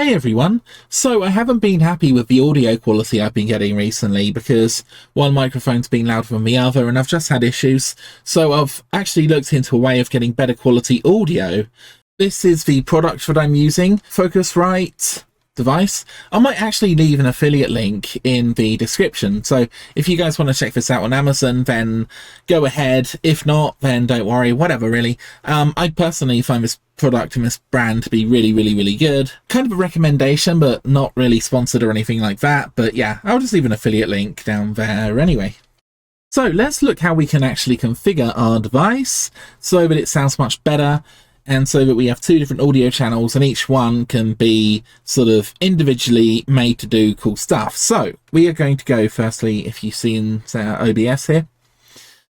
Hey everyone, so I haven't been happy with the audio quality I've been getting recently because one microphone's been louder than the other and I've just had issues, so I've actually looked into a way of getting better quality audio. This is the product that I'm using, Focusrite device. I might actually leave an affiliate link in the description, so if you guys want to check this out on Amazon then go ahead. If not, then don't worry, whatever really. I personally find this product and this brand to be really good. Kind of a recommendation, but not really sponsored or anything like that, but yeah, I'll just leave an affiliate link down there anyway. So let's look how we can actually configure our device so that it sounds much better, and so that we have two different audio channels and each one can be sort of individually made to do cool stuff. So we are going to go, firstly, if you've seen OBS here,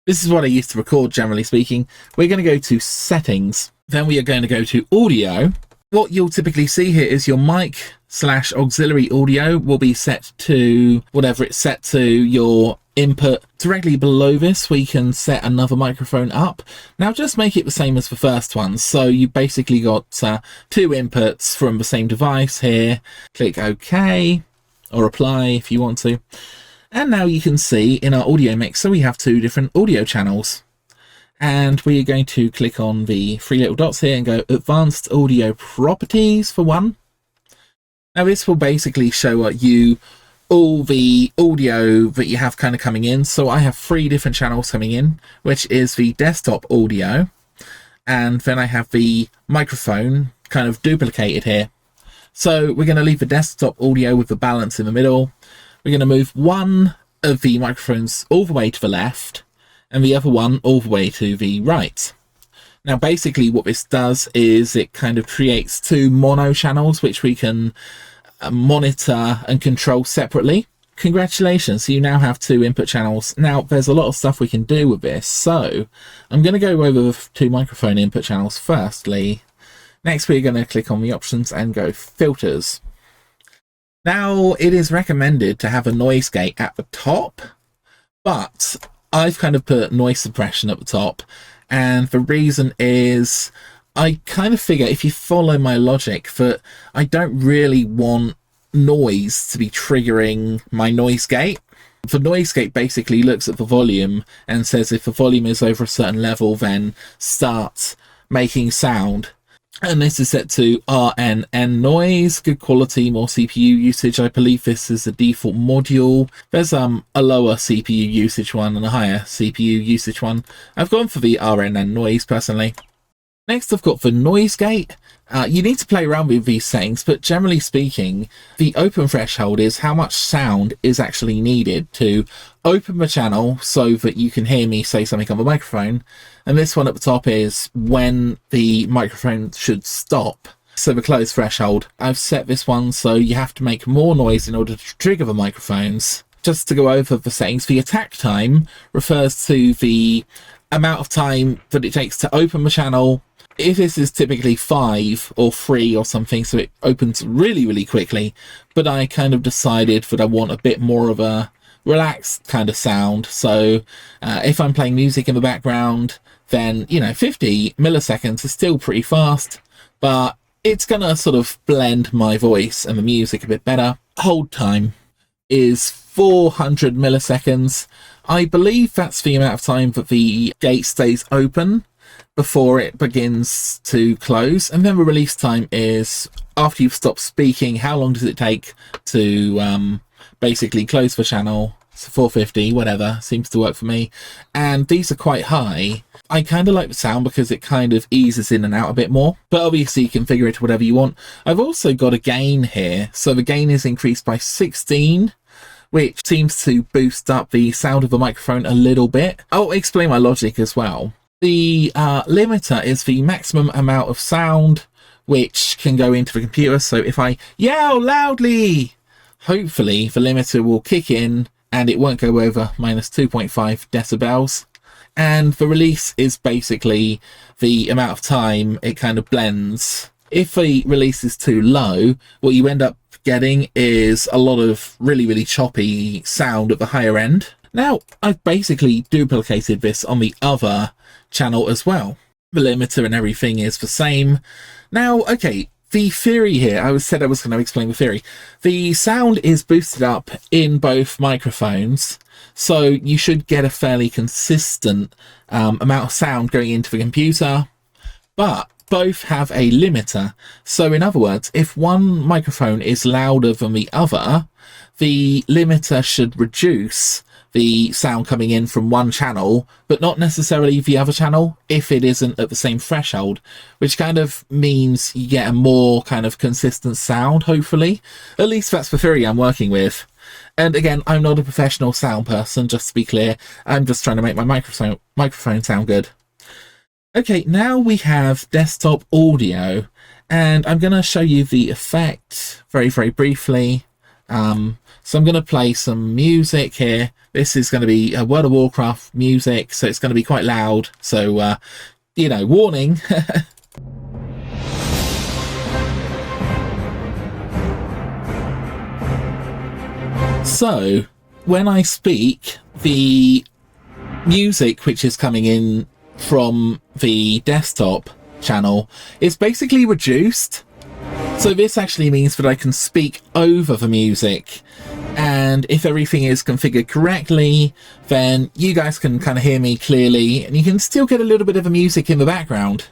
this is what I used to record generally speaking. We're going to go to settings, then we are going to go to audio. What you'll typically see here is your mic/auxiliary audio will be set to whatever it's set to. Your input directly below this, we can set another microphone up. Now just make it the same as the first one, so you basically got two inputs from the same device here. Click OK or apply if you want to, and now you can see in our audio mixer we have two different audio channels, and we are going to click on the three little dots here and go advanced audio properties for one. Now this will basically show you all the audio that you have kind of coming in. So I have three different channels coming in, which is the desktop audio, and then I have the microphone kind of duplicated here. So we're going to leave the desktop audio with the balance in the middle. We're going to move one of the microphones all the way to the left and the other one all the way to the right. Now basically what this does is it kind of creates two mono channels which we can monitor and control separately. Congratulations, you now have two input channels. Now there's a lot of stuff we can do with this, so I'm going to go over the two microphone input channels firstly. Next we're going to click on the options and go filters. Now it is recommended to have a noise gate at the top, but I've kind of put noise suppression at the top, and the reason is I kind of figure, if you follow my logic, that I don't really want noise to be triggering my noise gate. The noise gate basically looks at the volume and says if the volume is over a certain level, then start making sound. And this is set to RNN noise, good quality, more CPU usage. I believe this is the default module. There's a lower CPU usage one and a higher CPU usage one. I've gone for the RNN noise personally. Next, I've got the noise gate. You need to play around with these settings, but generally speaking, the open threshold is how much sound is actually needed to open the channel so that you can hear me say something on the microphone. And this one at the top is when the microphone should stop. So the close threshold, I've set this one so you have to make more noise in order to trigger the microphones. Just to go over the settings, the attack time refers to the amount of time that it takes to open the channel. If this is typically 5 or 3 or something, so it opens really quickly, but I kind of decided that I want a bit more of a relaxed kind of sound. So if I'm playing music in the background, then 50 milliseconds is still pretty fast, but it's gonna sort of blend my voice and the music a bit better. Hold time is 400 milliseconds. I believe that's the amount of time that the gate stays open before it begins to close, and then the release time is after you've stopped speaking. How long does it take to basically close the channel? So 450, whatever, seems to work for me. And these are quite high. I kind of like the sound because it kind of eases in and out a bit more, but obviously you can configure it to whatever you want. I've also got a gain here, so the gain is increased by 16, which seems to boost up the sound of the microphone a little bit. I'll explain my logic as well. The limiter is the maximum amount of sound which can go into the computer. So if I yell loudly, hopefully the limiter will kick in and it won't go over minus 2.5 decibels. And the release is basically the amount of time it kind of blends. If the release is too low, what you end up getting is a lot of really choppy sound at the higher end. Now, I've basically duplicated this on the other channel as well. The limiter and everything is the same. Now, okay, the theory here, I said I was going to explain the theory. The sound is boosted up in both microphones, so you should get a fairly consistent amount of sound going into the computer, but both have a limiter. So in other words, if one microphone is louder than the other, the limiter should reduce the sound coming in from one channel, but not necessarily the other channel if it isn't at the same threshold, which kind of means you get a more kind of consistent sound, hopefully. At least that's the theory I'm working with. And again, I'm not a professional sound person, just to be clear. I'm just trying to make my microphone sound good. Okay, now we have desktop audio, and I'm going to show you the effect very, very briefly. So I'm going to play some music here. This is going to be World of Warcraft music, so it's going to be quite loud. So, you know, warning. So, when I speak, the music which is coming in from the desktop channel is basically reduced. So this actually means that I can speak over the music, and if everything is configured correctly, then you guys can kind of hear me clearly, and you can still get a little bit of the music in the background.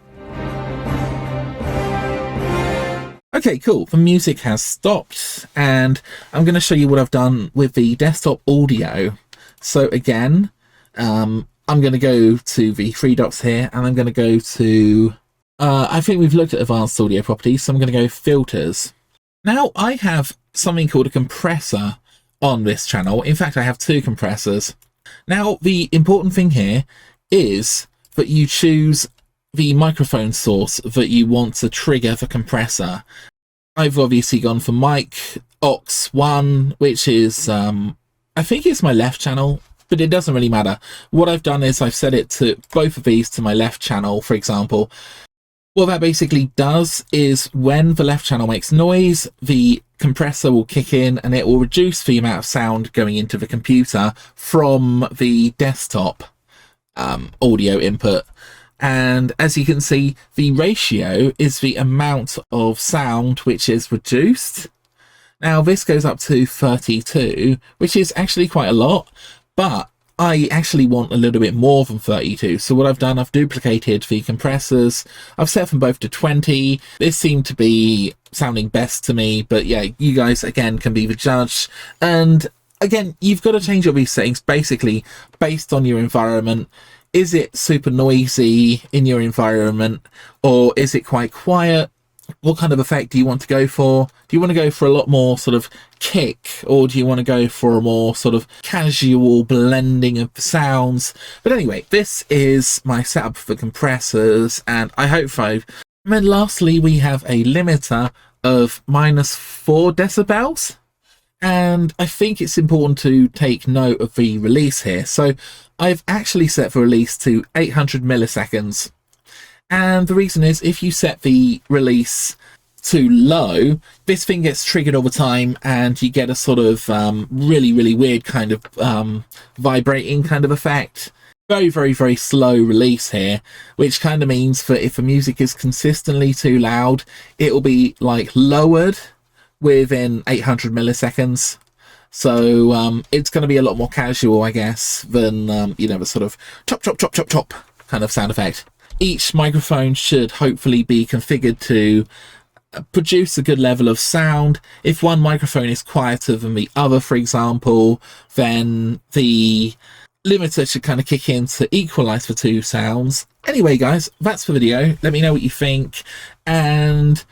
Okay, cool. The music has stopped, and I'm going to show you what I've done with the desktop audio. So again, I'm going to go to the three dots here, and I'm going to go to I think we've looked at advanced audio properties, so I'm going to go filters. Now I have something called a compressor on this channel. In fact, I have two compressors. Now the important thing here is that you choose the microphone source that you want to trigger the compressor. I've obviously gone for mic aux 1, which is I think it's my left channel, but it doesn't really matter. What I've done is I've set it to both of these to my left channel, for example. What that basically does is when the left channel makes noise, the compressor will kick in and it will reduce the amount of sound going into the computer from the desktop audio input. And as you can see, the ratio is the amount of sound which is reduced. Now this goes up to 32, which is actually quite a lot, but I actually want a little bit more than 32. So what I've done, I've duplicated the compressors. I've set them both to 20. This seemed to be sounding best to me, but yeah, you guys again can be the judge. And again, you've got to change all these settings basically based on your environment. Is it super noisy in your environment, or is it quite quiet? What kind of effect do you want to go for? Do you want to go for a lot more sort of kick, or do you want to go for a more sort of casual blending of sounds? But anyway, this is my setup for compressors, and I hope so. And then lastly, we have a limiter of -4 decibels. And I think it's important to take note of the release here. So I've actually set the release to 800 milliseconds. And the reason is, if you set the release too low, this thing gets triggered all the time and you get a sort of really, really weird kind of vibrating kind of effect. Very, very, very slow release here, which kind of means that if the music is consistently too loud, it will be like lowered within 800 milliseconds. So it's going to be a lot more casual, I guess, than, you know, the sort of chop, chop, chop, chop, chop kind of sound effect. Each microphone should hopefully be configured to produce a good level of sound. If one microphone is quieter than the other, for example, then the limiter should kind of kick in to equalize the two sounds. Anyway, guys, that's the video. Let me know what you think. And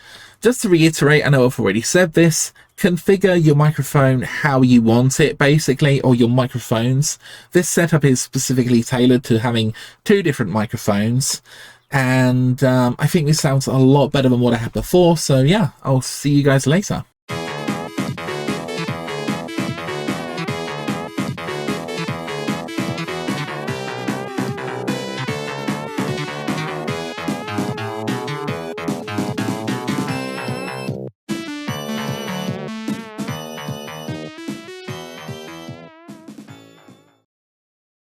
just to reiterate, I know I've already said this, configure your microphone how you want it, basically, or your microphones. This setup is specifically tailored to having two different microphones, and I think this sounds a lot better than what I had before. So yeah, I'll see you guys later.